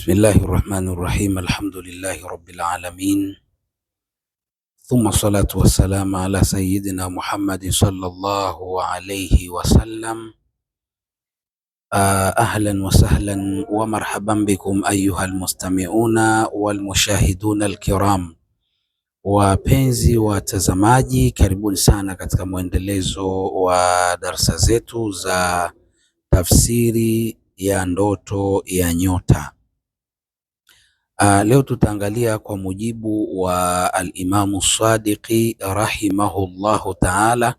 Bismillahi rahmani rahim. Alhamdulillahi rabbil alamin, thumma salatu wassalamu ala sayyidina Muhammadin sallallahu alayhi wasallam. Ahlan wa sahlan wa marhaban bikum ayuha almustami'una walmushahiduna alkiram, wapenzi watazamaji, karibuni sana katika mwendelezo wa darsa zetu za tafsiri ya ndoto ya nyota. Leo tutaangalia kwa mujibu wa al-Imamu Sadiqi rahimahullahu ta'ala,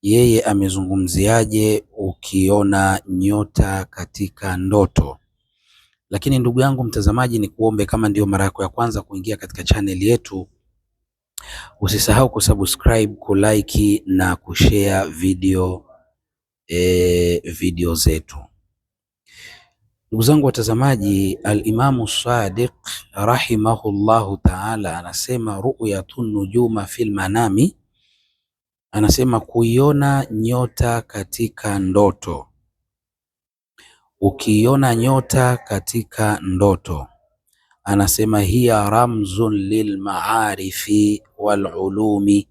yeye amezungumziaje ukiona nyota katika ndoto. Lakini ndugu yangu mtazamaji, ni kuombe kama ndio mara yako ya kwanza kuingia katika channel yetu, usisahau kusubscribe, kulike na kushare video zetu. Ndugu zangu watazamaji, al-Imamu Sadiq rahimahullahu ta'ala anasema ru'yatun nujuma fil manami, anasema kuiona nyota katika ndoto. Ukiona nyota katika ndoto, anasema hiya ramzun lil maarifi wal ulumi,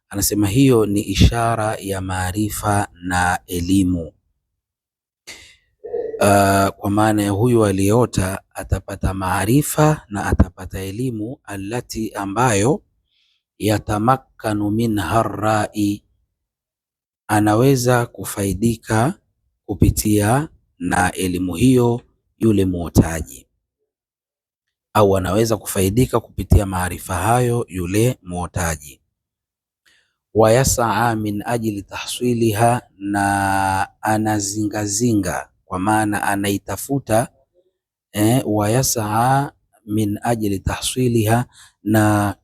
anasema hiyo ni ishara ya maarifa na elimu. Kwa maana ya huyu aliyeota atapata maarifa na atapata elimu, allati ambayo yatamakkanu minha rai, anaweza kufaidika kupitia na elimu hiyo yule muotaji, au anaweza kufaidika kupitia maarifa hayo yule muotaji. Wayasaa min ajli tahsiliha, na anazingazinga kwa maana anaitafuta, wayasaa min ajli tahsiliha, na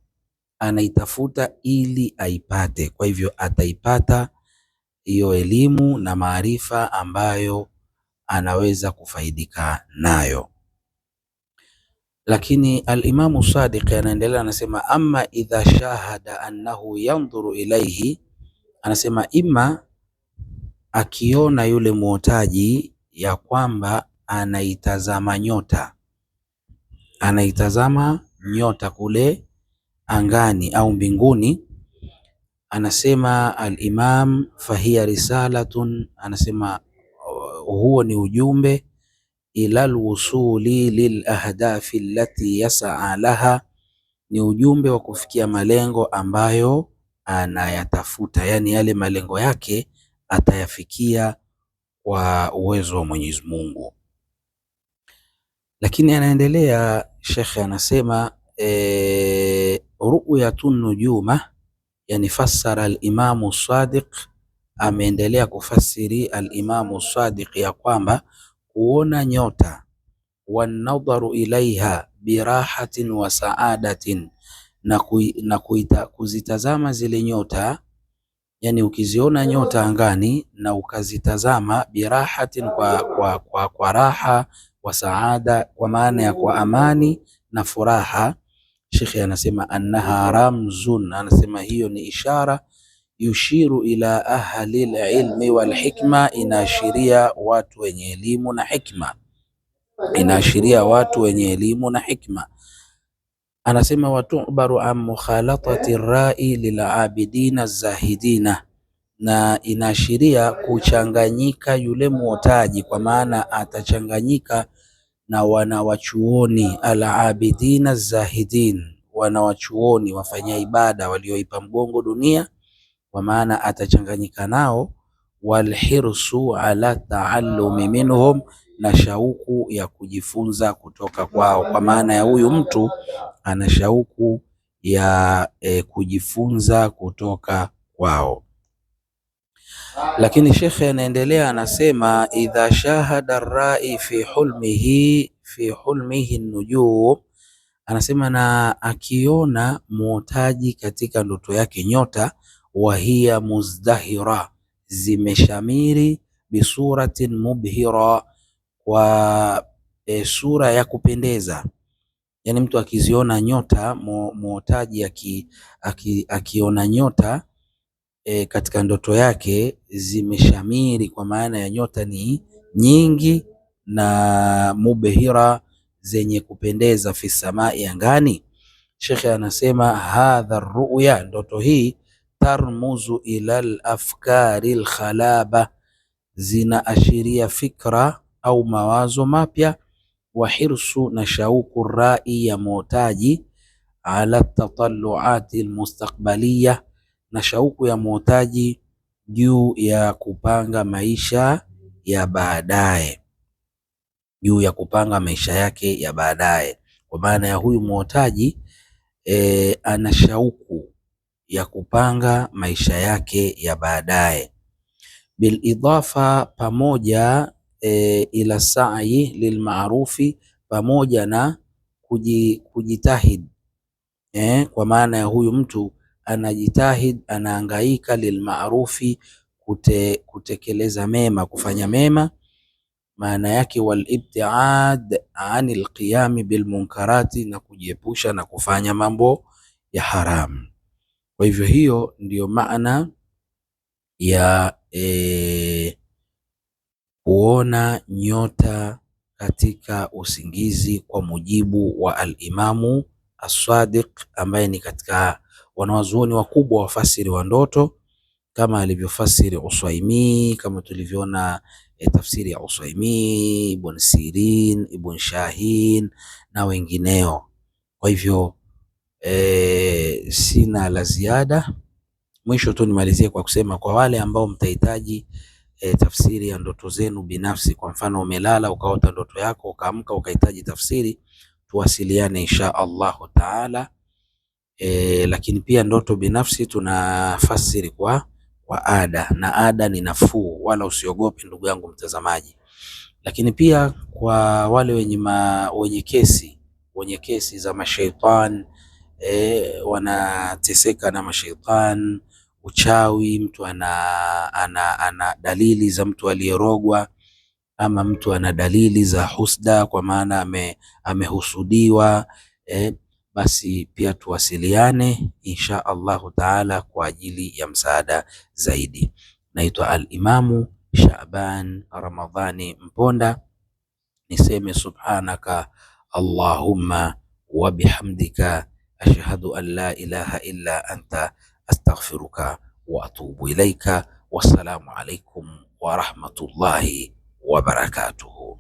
anaitafuta ili aipate. Kwa hivyo ataipata hiyo elimu na maarifa ambayo anaweza kufaidika nayo. Lakini al-Imamu Sadiq anaendelea, anasema amma idha shahada annahu yanzuru ilayhi, anasema ima akiona yule muotaji ya kwamba anaitazama nyota, anaitazama nyota kule angani au mbinguni, anasema al-Imam fahiya risalatun, anasema huo ni ujumbe, ila alwusuli lil ahdafi allati yasaa laha, ni ujumbe wa kufikia malengo ambayo anayatafuta, yani yale malengo yake atayafikia kwa uwezo wa Mwenyezi Mungu. Lakini anaendelea shekhe, anasema ru'yatun nujuma, yani fassara al-Imamu Sadiq, ameendelea kufasiri al-Imamu Sadiq ya kwamba kuona nyota, wanadharu ilaiha birahatin wa saadatin, na kuzitazama zile nyota, yani ukiziona nyota angani na ukazitazama, birahatin kwa raha, wa saada kwa maana ya kwa amani na furaha. Shekhe anasema annaha ramzun, anasema hiyo ni ishara, yushiru ila ahli ilmi wal hikma, inaashiria watu wenye elimu na hikma, inaashiria watu wenye elimu na hikma. Anasema watu'baru an mukhalatati rai lil abidina zahidina, na inaashiria kuchanganyika yule muotaji, kwa maana atachanganyika na wanawachuoni al-abidina zahidin, wanawachuoni wafanya ibada walioipa mgongo dunia, kwa maana atachanganyika nao. Walhirsu ala taallumi minhum, na shauku ya kujifunza kutoka kwao, kwa maana ya huyu mtu ana shauku ya kujifunza kutoka kwao. Lakini shekhe anaendelea, anasema idha shahada rai fi hulmihi nujum, anasema na akiona muotaji katika ndoto yake nyota, wahiya muzdahira, zimeshamiri, bisuratin mubhira, kwa sura ya kupendeza. Yani mtu akiziona nyota, muotaji akiona nyota katika ndoto yake zimeshamiri, kwa maana ya nyota ni nyingi, na mubhira, zenye kupendeza fi samai, angani. Shekhe anasema hadha ruya, ndoto hii, tarmuzu ila al-afkari al-khalaba, zinaashiria fikra au mawazo mapya, wa hirsu, na shauku, rai ya muotaji, ala tatalluati almustaqbaliya, na shauku ya muotaji juu ya kupanga maisha ya baadaye, juu ya kupanga maisha yake ya baadaye. Kwa maana ya huyu muotaji ana shauku ya kupanga maisha yake ya baadaye. Bil idafa, pamoja ila sa'i lilmaarufi, pamoja na kujitahid, kwa maana ya huyu mtu anajitahid, anaangaika, lilmaarufi, kutekeleza mema, kufanya mema. Maana yake wal ibtiad anil qiyam bil munkarati, na kujiepusha na kufanya mambo ya haramu. Kwa hivyo hiyo ndiyo maana ya kuona nyota katika usingizi kwa mujibu wa al-Imamu as-Sadiq, ambaye ni katika wanawazuoni wakubwa wafasiri wa ndoto, kama alivyofasiri Uswaimi, kama tulivyoona tafsiri ya Uswaimi, Ibn Sirin, Ibn Shahin na wengineo. Kwa hivyo sina la ziada. Mwisho tu nimalizie kwa kusema, kwa wale ambao mtahitaji tafsiri ya ndoto zenu binafsi, kwa mfano umelala ukaota ndoto yako ukaamka ukahitaji tafsiri, tuwasiliane insha Allahu taala. Lakini pia ndoto binafsi tunafasiri kwa ada, na ada ni nafuu, wala usiogope ndugu yangu mtazamaji. Lakini pia kwa wale wenye kesi za mashaitan, wanateseka na mashaitan, uchawi, mtu ana dalili za mtu aliyerogwa, ama mtu ana dalili za husda, kwa maana amehusudiwa, basi pia tuwasiliane insha Allahu taala kwa ajili ya msaada zaidi. Naitwa Al-Imamu Shaaban Ramadhani Mponda. Niseme subhanaka Allahumma wa bihamdika, ashhadu an la ilaha illa anta, astaghfiruka wa atubu ilaika. Wassalamu alaikum wa rahmatullahi wa barakatuhu.